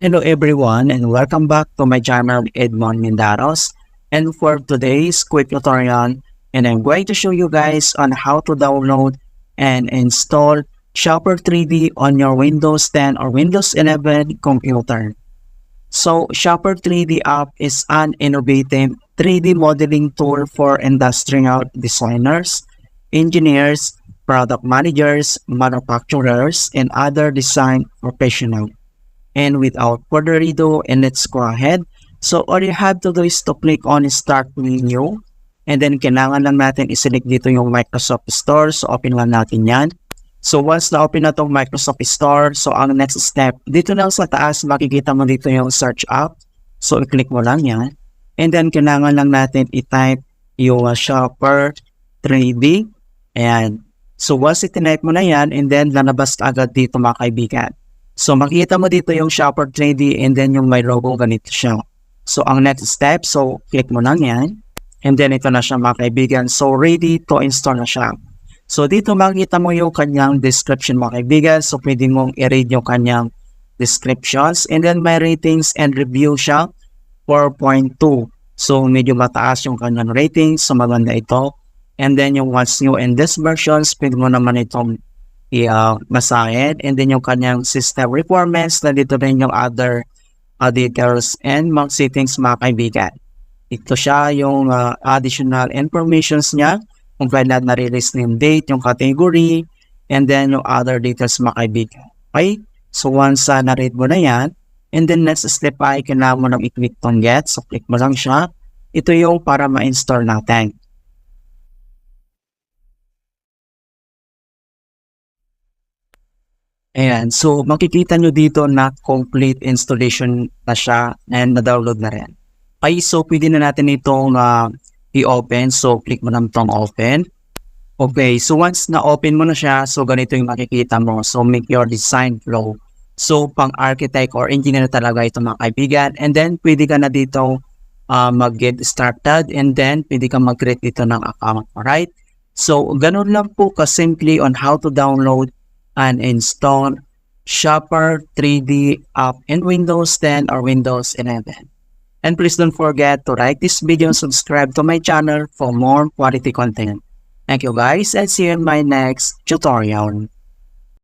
Hello everyone and welcome back to my channel Edmond Mindaros, and for today's quick tutorial, and I'm going to show you guys on how to download and install Shopper 3D on your Windows 10 or Windows 11 computer. So Shopper 3D app is an innovative 3D modeling tool for industrial designers, engineers, product managers, manufacturers, and other design professionals. And without further ado, and let's go ahead. So all you have to do is to click on Start Menu. And then kailangan lang natin i-select dito yung Microsoft Store. So open lang natin yan. So once na-open na itong Microsoft Store, so ang next step, dito lang sa taas, makikita mo dito yung Search App. So i-click mo lang yan. And then kailangan lang natin i-type yung Shopper 3D. Ayan. So once i-type mo na yan, and then lalabas agad dito mga kaibigan. So makikita mo dito yung Shopper 3D and then yung may logo ganito siya. So ang next step, so click mo lang yan. And then ito na siya mga kaibigan. So ready to install na siya. So dito makikita mo yung kanyang description mga kaibigan. So pwede mong i-read yung kanyang descriptions. And then may ratings and review siya 4.2. So medyo mataas yung kanyang ratings. So maganda ito. And then yung what's new in this versions, pwede mo naman itong basahin. And then yung kanyang system requirements, na dito rin yung other details and mga settings mga kaibigan. Ito siya yung additional informations niya, kung kailan na-release na yung date, yung category, and then yung other details mga kaibigan. Okay? So once na-read mo na yan, and then next step ay kailangan mo nang i-click tong get. So click mo lang siya. Ito yung para ma-install natin. Ayan, so makikita nyo dito na complete installation na siya and na-download na rin. Okay, so pwede na natin itong i-open. So click mo na itong open. Okay, so once na-open mo na siya, so ganito yung makikita mo. So make your design flow. So pang architect or engineer talaga ito mga kaibigan. And then pwede ka na dito mag-get started, and then pwede ka mag-create dito ng account. Alright? So ganun lang po ka-simply on how to download and install Shopper 3D app in Windows 10 or Windows 11. And please don't forget to like this video and subscribe to my channel for more quality content. Thank you guys, and see you in my next tutorial.